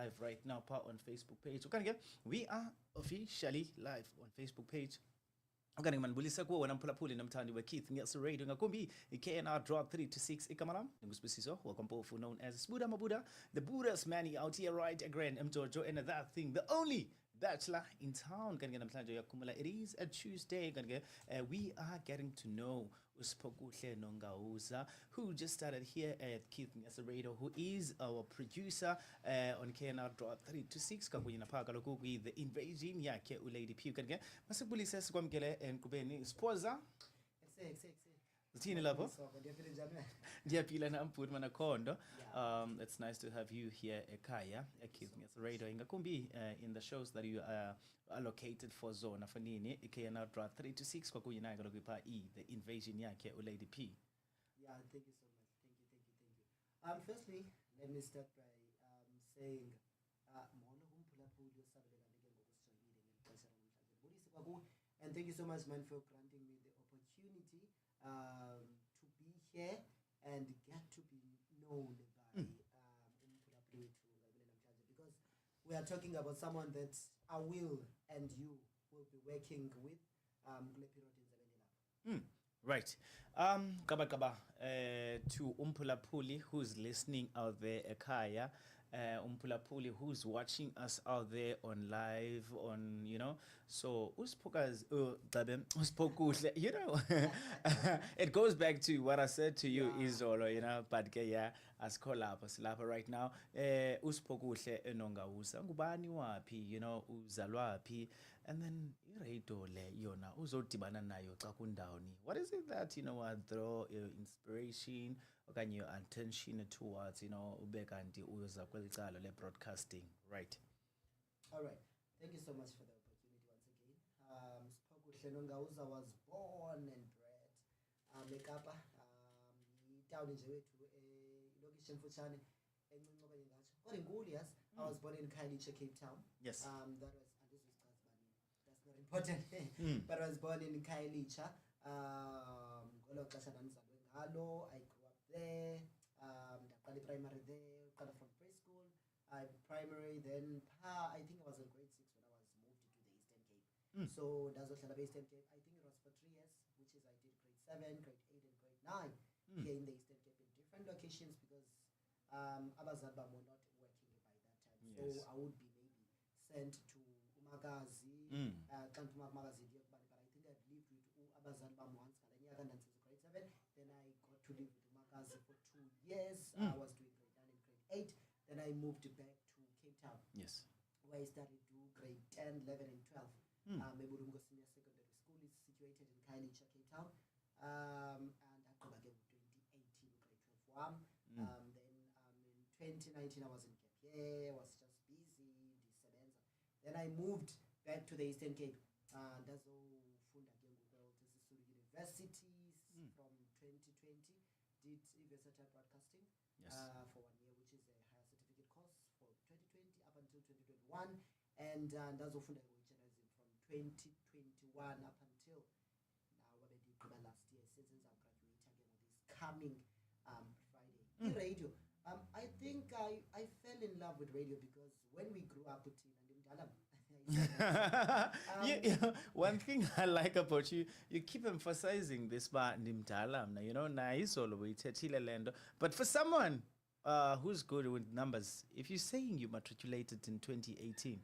live right now, part on Facebook page. Okay, we are officially live on Facebook page. Okay, manibulisa kuwo wena mphulaphuli namthandi weKeith Ngiyasi Radio ngakumbi iKNR drop 3 to 6 ikamala ngusibisiso wakwampofu known as Sbu Mpofu, the Buddha's man out here right again Mjojo and that thing, the only bachelor in town. It is a Tuesday. We are getting to know Sphokuhle Nongauza, who just started here at Keith Ngiyasi Radio, who is our producer on KNR Drop 3 to 6. The invasion yakhe ulady P. Masibulisa sikwamkele enkubeni spoza. Zithini lapho? Ndiyaphila namphuthi manakhondo. It's nice to have you here ekhaya eKeith Ngiyasi Radio. Ingakumbi in the shows that you are allocated for zona fanini iKNR Drop 3 to 6 kwakunye naye kaloku the invasion yakhe ulady P. Yeah, thank you so much. Thank you. Firstly, let me start by saying and thank you so much, man, for granting me the opportunity to be here and get to be known by because we are talking about someone that I will and you will be working with Right. Kaba to Umphulaphuli who's listening out there ekhaya, Umphulaphuli who's watching us out there on live on, so Sphokuhle, it goes back to what I said to you, Izolo, but yeah, as Silapa right now, Sphokuhle Nongauza, ngubani wapi, uzalwapi, and then yona uzodibana nayo xa kundawoni. What is it that draw your inspiration or your attention towards ubekanti uza kwelicala le broadcasting, right? All right, thank you so much for the opportunity once again. Sphokuhle Nongauza was born and bred eKapa, town nje wethu ilokishi emfutshane encinci okanye ngatsho kodwa inkulu. Yes, I was born in Khayelitsha, Cape Town. Yes, that was, and this was that's not important. But I was born in Khayelitsha. I grew up there. I primary there, from preschool, primary, then I think I was in grade 6 when I was moved to the Eastern Cape. So that's what the Eastern Cape. I think it was for 3 years, which is I did grade 7, grade 8, and grade 9 here in the Eastern Cape in different locations because Abazalbam were not working by that time. Yes. So I would be maybe sent to Umagazi, but I think I've lived with Abazalbam once, grade 7. Then I got to live with Umagazi for 2 years. I was doing grade 9 and grade 8. Then I moved back to Cape Town. Yes. Where I started to grade 10, 11, and 12. Meburungo Senior Secondary School is situated in Khayelitsha, Cape Town. And I got back in 2018, grade 12. Then in 2019, I was in Cape. I was just busy, then I moved back to the Eastern Cape. That's all Funda University from 2020. Did versatile broadcasting for 1 year, which is a higher certificate course for 2020 up until 2021. And that's all Funda journalism from 2021 up until now. Last year, since I've graduated again with this coming Friday. Radio. I think I fell in love with radio because when we grew up with Tina and one thing I like about you keep emphasizing this bar Ndimdalam. But for someone who's good with numbers, if you're saying you matriculated in 2018,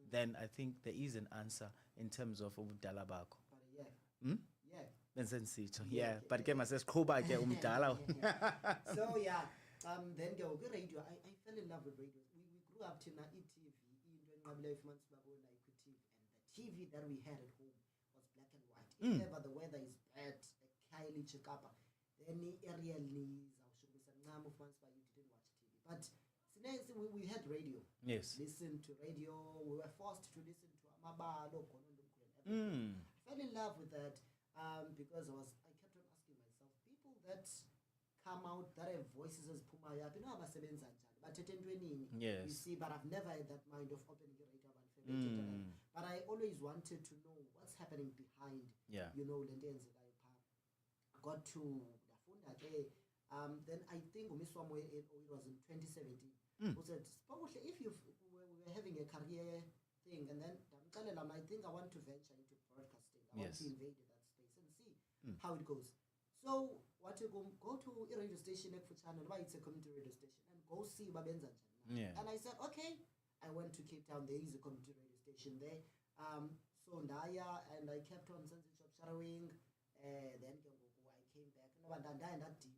then I think there is an answer in terms of Umdala Bako. But Kema says Koba Umdala. So yeah. Then go radio. I fell in love with radio. We grew up to ETV, and the TV that we had at home was black and white. If ever the weather is bad, Khayelitsha Kapa, then aerial news, you didn't watch TV. But we had radio. Yes. Listen to radio. We were forced to listen to Amabalo, I fell in love with that because I kept on asking myself, people that come out that have voices as Puma Yap, but yes. You see, but I've never had that mind of opening a radio and but I always wanted to know what's happening behind Lenden's got to Dafunda. Then I think it was in 2017. Who said, Sphokuhle, if you career thing, and then I think I want to venture into broadcasting. I want to invade that space and see how it goes. So what you go to a radio station channel, why it's a community radio station, and go see Babenza. And I said, okay. I went to Cape Town. There is a community radio station there. So Ndaya, and I kept on censorship shadowing. Then I came back. No, and I in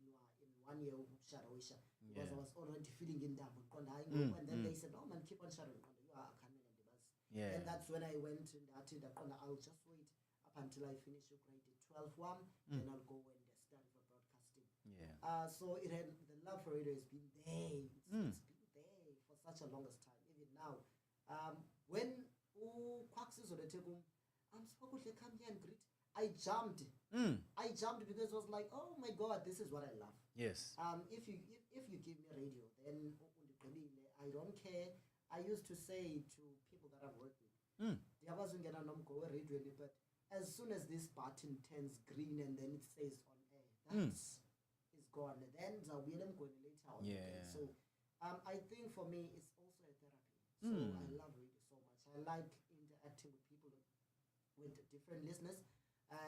1 year shadowing because I was already feeling in that. And then they said, no man, keep on shadowing. You are a canon and the bus. And that's when I went in that. I'll just wait up until I finish grade 12-1. Then I'll go and study for broadcasting. So the love for radio has been there. It's been there for such a longest time. Even now, when Quaxes or the Tegum, Sphokuhle, come here and greet. I jumped because it was like, oh my God, this is what I love. Yes. If you give me radio, then I don't care. I used to say to people that I've worked with, radio, but as soon as this button turns green and then it says on air, that's is gone. Then I'll be going later on. So I think for me it's also a therapy. So I love radio so much. I like interacting with people with different listeners. I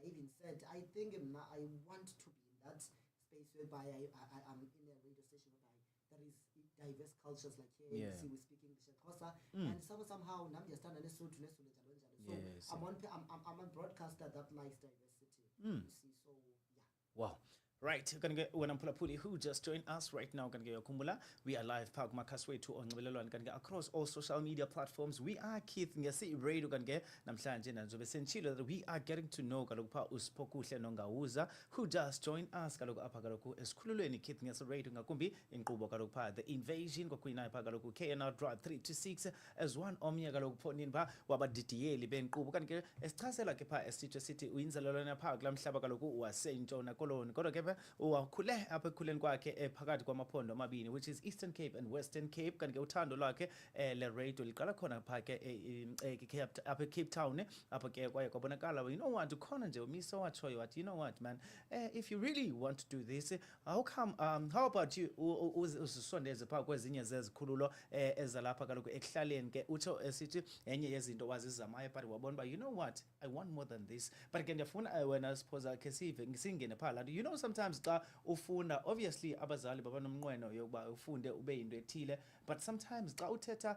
even said I think I want to be in that space whereby I'm in a radio station whereby there is diverse cultures like here. You see, we speak English and Xhosa, and somehow I'm just so I'm a broadcaster that likes diversity. You see, so wow. Right, we're gonna get when I'm Pulapuli who just joined us right now. Gonna get your kumbula. We are live Park Makaswe to on and gonna get across all social media platforms. We are Keith Ngasi Radio gonna get Namhlanje and Zobesenchilo that we are getting to know Galukpa Sphokuhle Nongauza who just joined us Galuku Apagaluku Skhululweni Keith Ngasi Radio Ngakumbi in Kubo Galukpa the invasion Gokuina Pagaluku KNR Drive 3 to 6 as one Omia Galuku Poninba Waba DTA Liben Kubo can get Estrasela Kepa Estitcher City Winzalona Park Lam Shabagaluku was Saint John Colon ukhule apha ekhuleni kwakhe phakathi kwamaphondo amabini which is Eastern Cape and Western Cape kanti ke uthando lwakhe le radio liqala khona pha ke apha eCape Town apha ke kwaye kwabonakala you know what ukhona nje umiso watshoyo wathi you know what man if you really want to do this how about you uzisondeze pha kwezinye zezikhululo ezalapha kaloku ekuhlaleni ke utsho esithi enye yezinto wazizamayo but wabona ba you know what I want more than this but ke ndiyafuna wena suppose ke singene pha la you know sometimes xa ufunda obviously abazali babanomnqweno yokuba ufunde ube into ethile but sometimes xa uthetha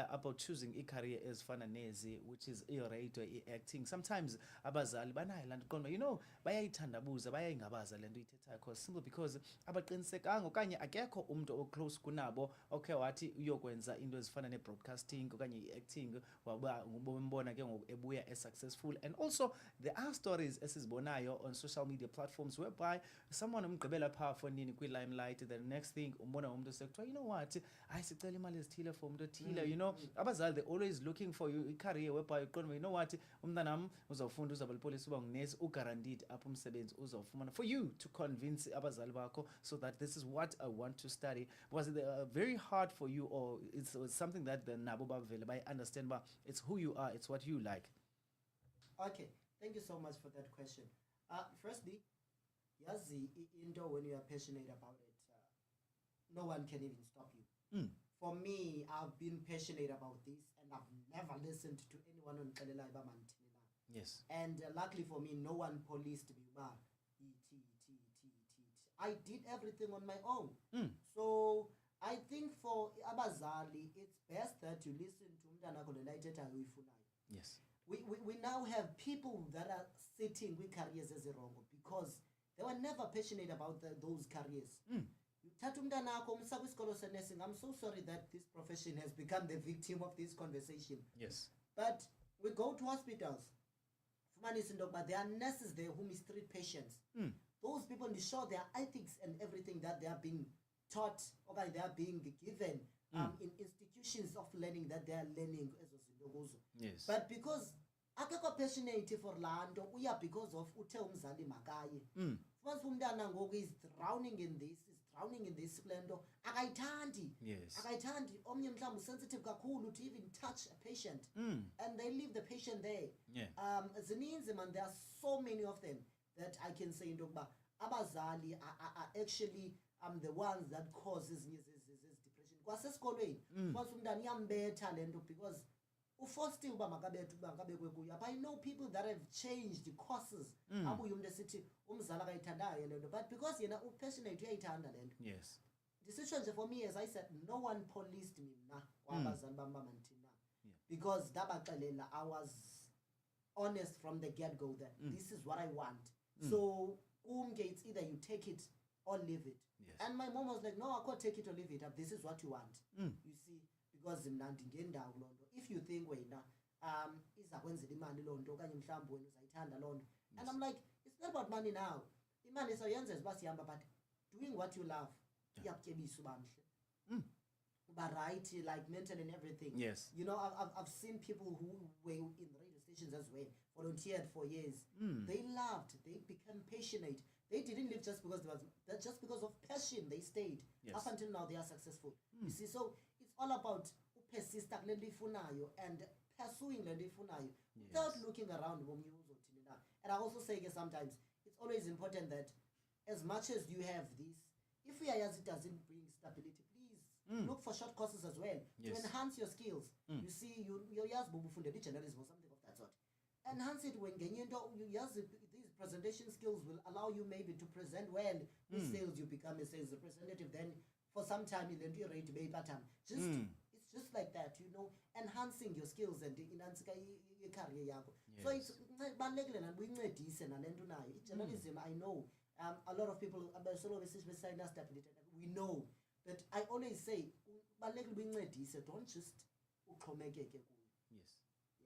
about choosing a career ezifana nezi which is i-radio i-acting sometimes abazali banayo laa nto qonda you know bayayithandabuza bayayingabaza le nto uyithethayo simply because abaqinisekanga okanye akekho umntu oclose kunabo okay wathi uyokwenza into ezifana ne-broadcasting okanye i-acting waba ngobombona ke ngoku ebuya successful and also there are stories esizibonayo on social media platforms whereby someone umgqibela pha fonini kwi-limelight the next thing umbona umuntu sekuthiwa you know what ayisicela imali ezithile for umuntu othile you know abazali they always looking for you i-career whereby uqonda you know what umntanam uzawufunda uzawuba lipolisi uba ngunesi uguaranteed apho umsebenzi uzawufumana for you to convince abazali bakho so that this is what I want to study was it very hard for you or it's something that the nabo bavele by understand but it's who you are it's what you like. Okay, thank you so much for that question. Firstly, yazi into when you are passionate about it, no one can even stop you. For me, I've been passionate about this and I've never listened to anyone on Kalela Mantina. Yes. And luckily for me, no one policed me. I did everything on my own. So I think for Abazali, it's best that you listen to Mdanako United. Yes. We now have people that are sitting with careers as a wrong because they were never passionate about those careers. I'm so sorry that this profession has become the victim of this conversation. Yes. But we go to hospitals. But there are nurses there who mistreat patients. Those people, they show their ethics and everything that they are being taught or they are being given in institutions of learning that they are learning. Yes. But because akekho passionate for land because of uthe umzali makaye once umntana ngoku is drowning in this lento akayithandi. Yes. Akayithandi omnye mhlawumbe sensitive kakhulu to even touch a patient and they leave the patient there. Zininzi man, there are so many of them that I can say into abazali are actually the ones that causes depression kwasesikolweni fumanisa umntana iyambetha le nto because uforced uba makabekwe kuyo. I know people that have changed the courses abuye umntu esithi umzali akayithandayo le nto, but because yena upassionate uyayithanda le nto. Yes. Decision for me, as I said, no one policed me na kwabazali bam bamanthina because dabaxelela I was honest from the get-go that this is what I want. So it's either you take it or leave it. Yes. And my mom was like, no, I can't take it or leave it. This is what you want. You see, because if you think wena izakwenzela imali loo nto okanye mhlawumbi wena uzayithanda loo nto, and I'm like, it's not about money now. Imali sayenza uba sihamba, but doing what you love iyakutyebisa uba mhle uba right, like mental and everything. Yes. You know, I've seen people who were in radio stations as well, volunteered for years. They loved, they became passionate. They didn't live just because just because of passion. They stayed. Yes. Up until now, they are successful. You see, so it's all about persist and pursuing without looking around. And I also say sometimes it's always important that as much as you have this, if we are as it doesn't bring stability, please look for short courses as well to enhance your skills. You see, you're journalism or something of that sort. Enhance it when these presentation skills will allow you maybe to present well. With sales, you become a sales representative. Then for some time, you then rate to be pattern. It's just like that, you know, enhancing your skills and enhancing your career. So it's journalism. I know a lot of people we know, but I always say don't just yes.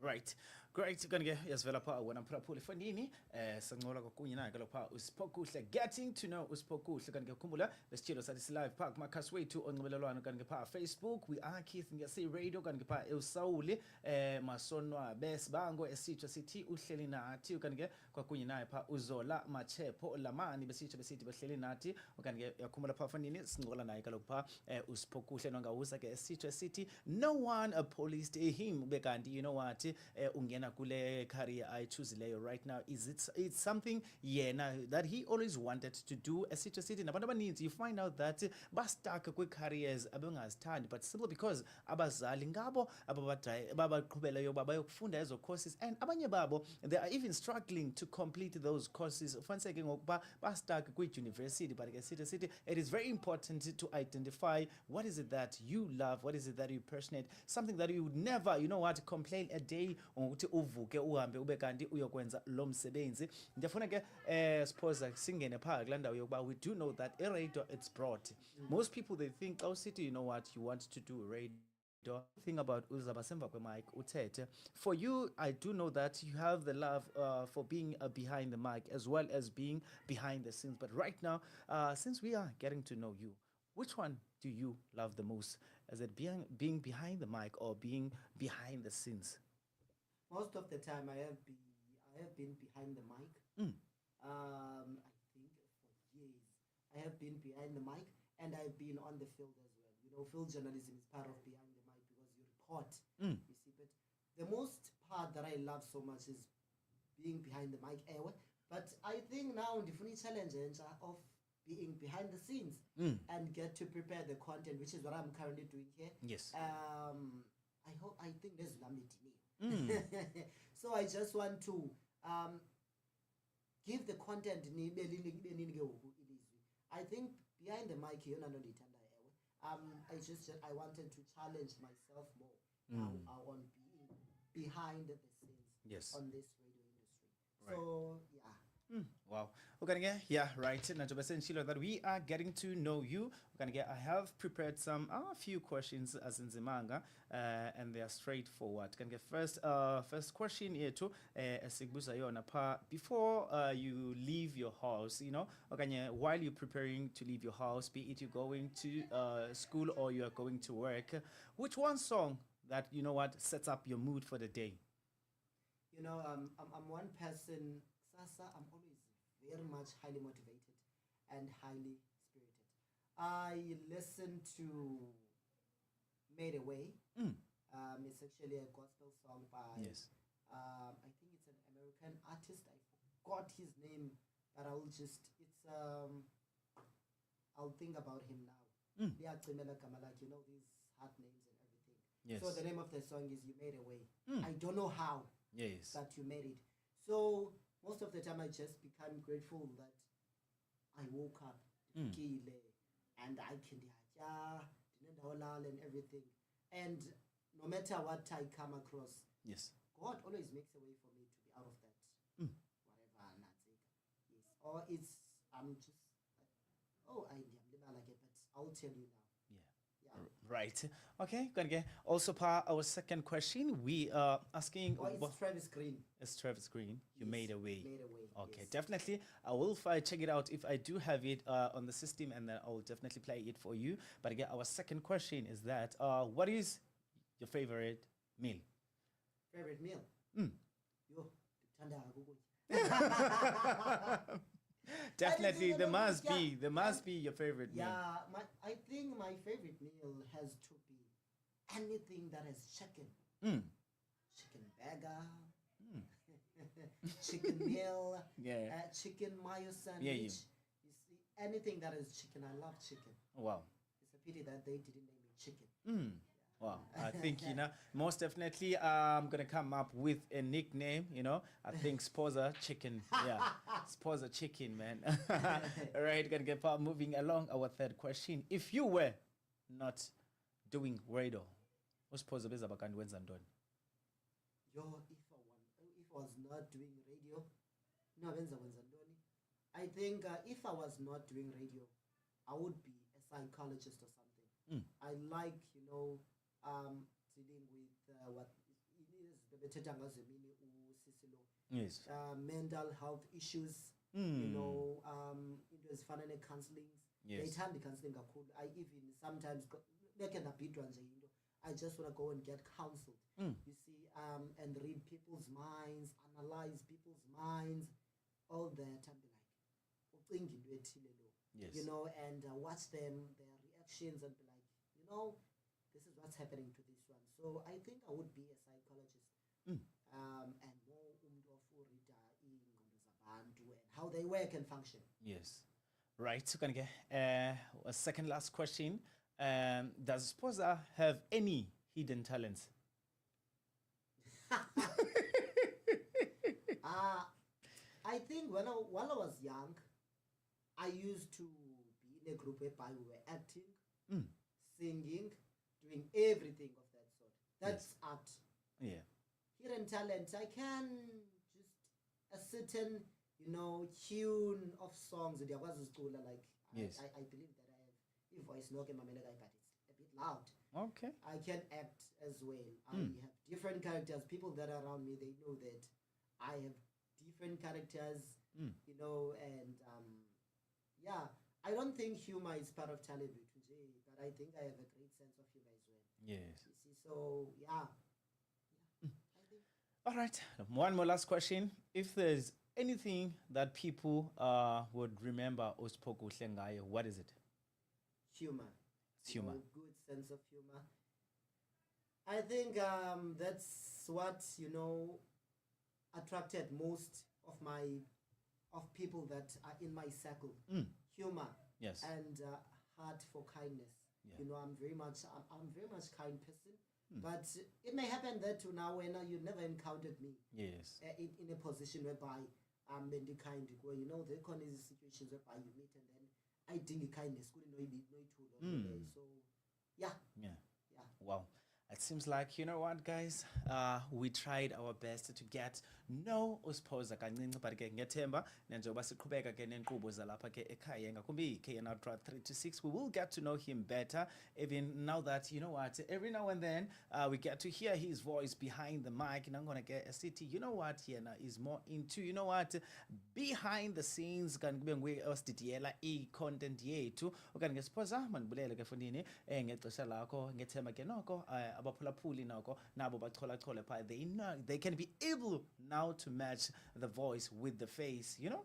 Right. Great. Gonna get yasivela pha wena mphulaphuli fandini sancola kokunye naye kalopha uSphokuhle, getting to know uSphokuhle. Kanti ngiyakhumbula lesitshilo sathi si-live pha kumakhasi wethu onxibelelwano kanti pha Facebook we are Keith ngiyasi radio kanti pha eUsawuli Masonwabe Sibango esitsho sithi uhleli nathi kanti kwakunye naye pha uZola Machepo Lamani besitsho besithi behleli nathi kanti ngiyakhumbula pha fandini sincola naye kalopha uSphokuhle Nongauza ke esitsho sithi no one policed him bekanti you know what ungena kule career I choose leyo right now it's something that he always wanted to do. Esitsho sithi nabantu abaninzi you find out that bastuck kwi careers abangazithandi but simply because abazali ngabo ababaqhubela yoba bayokufunda ezo courses, and abanye babo they are even struggling to complete those courses ufaniseke ngokuba bastuck kwi university. But esitsho sithi it is very important to identify what is it that you love, what is it that you passionate, something that you would never complain a day ukuthi uvuke uhambe ube kanti uyokwenza lo msebenzi. Ndiyafuna ke suppose singene pha kulandawo yokuba we do know that radio it's broad. Most people they think city you know what you want to do radio thing about uzaba semva kwe mic uthethe. For you I do know that you have the love for being behind the mic as well as being behind the scenes, but right now since we are getting to know you, which one do you love the most? Is it being behind the mic or being behind the scenes? Most of the time I have been behind the mic. I think for years I have been behind the mic, and I've been on the field as well. You know, field journalism is part of behind the mic because you report. You see, but the most part that I love so much is being behind the mic. But I think now the funny challenge of being behind the scenes and get to prepare the content, which is what I'm currently doing here. Yes. I think there's so I just want to give the content. I think behind the mic I wanted to challenge myself more on being behind the scenes on this radio industry. Right. So yeah. Wow. Okay, yeah, right. That we are getting to know you. Okay, I have prepared some few questions as in Zimanga, and they are straightforward. First question here too. Before you leave your house, you know, okay, while you're preparing to leave your house, be it you're going to school or you are going to work, which one song that you know what sets up your mood for the day? You know, I'm one person. Sasa, I'm always very much highly motivated and highly spirited. I listen to Made a Way. It's actually a gospel song by I think it's an American artist. I forgot his name, but I'll think about him now. You know, these art names and everything. Yes. So the name of the song is "You Made a Way." Mm. I don't know how, Yes. but you made it. So most of the time, I just become grateful that I woke up, Mm. and I can and everything. And no matter what I come across, Yes. God always makes a way for me to be out of that. Mm. Whatever. Yes. Or it's I'm just I like it, but I'll tell you now. Yeah. Right. Okay. Gonna get also part our second question. We are asking. It's Travis Green. It's Travis Green. You Yes, made a way. Made a way. Okay, Yes. definitely. I will check it out if I do have it on the system, and then I will definitely play it for you. But again, our second question is that what is your favorite meal? Favorite meal? Mm. Yo, thanda ukutya. Definitely, there must Yeah. be your favorite meal. Yeah, I think my favorite meal has to be anything that has chicken. Mm. Chicken burger, Mm. chicken meal, Yeah. chicken mayo sandwich. Yeah. You see, anything that is chicken, I love chicken. Wow. It's a pity that they didn't name it chicken. Mm. Wow. I think, most definitely I'm going to come up with a nickname, I think Sposa Chicken. Yeah. Sposa Chicken, man. All right. Going to get moving along our third question. If you were not doing radio, Sposa beza bakandi wenza ntoni? Yo, if I was not doing radio, no, wenza ntoni? I think if I was not doing radio, I would be a psychologist or something. Mm. I like, dealing with what is Yes. mental health issues. Mm. It was fun and counseling. Yes. They turn the counseling cool. I even sometimes I just want to go and get counseled. Mm. You see, and read people's minds, analyze people's minds, all that, and be like, Yes. and watch them, their reactions, and be like, this is what's happening to this one. So I think I would be a psychologist. Mm. And more and how they work and function. Yes. Right. So, gonna get a second last question. Does Sposa have any hidden talents? I think while I was young, I used to be in a group whereby we were acting, singing, doing everything of that sort. That's art. Yeah. Hidden talent, I can just a certain, tune of songs. There was a school like Yes. I believe that I have a voice no but it's a bit loud. Okay. I can act as well. I have different characters. People that are around me, they know that I have different characters, and I don't think humor is part of talent, but I think I have a great sense of humor as well. Yes. You see, so I think. All right. One more last question. If there's anything that people would remember Sphokuhle ngayo, what is it? Humor. It's humor. Good sense of humor. I think that's what attracted most of people that are in my circle. Humor. Yes. And heart for kindness. Yeah. I'm very much kind person. But it may happen that now when you never encountered me. Yes. In a position whereby I'm being kind. Well, there are these situations whereby you meet and then I think kindness couldn't know it. So yeah. Wow. It seems like, you know what, guys, we tried our best to get no uspoza kancinci but ke ngethemba njengoba siqhubeka ke nenkqubo zalapha ke ekhaya ngakumbi KNR Draw 3 to 6, we will get to know him better, even now that, you know what, every now and then we get to hear his voice behind the mic, and I'm gonna get a city, you know what, yena is more into, you know what, behind the scenes kanti kube nguye osididiyela i-content yethu okanye ngesiphoza mandibulele ke mfundini ngexesha lakho ngethemba ke noko abaphulaphuli noko nabo bacholachole phaa, they can be able now to match the voice with the face, Yeah.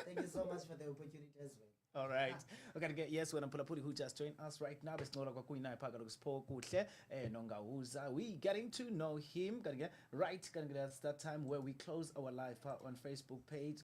Thank you so much for the opportunity as well. All right. Okay, yes, when I'm Pulapuri who just joined us right now, it's not like Sphokuhle Nongauza. We getting to know him. That's that time where we close our live on Facebook page.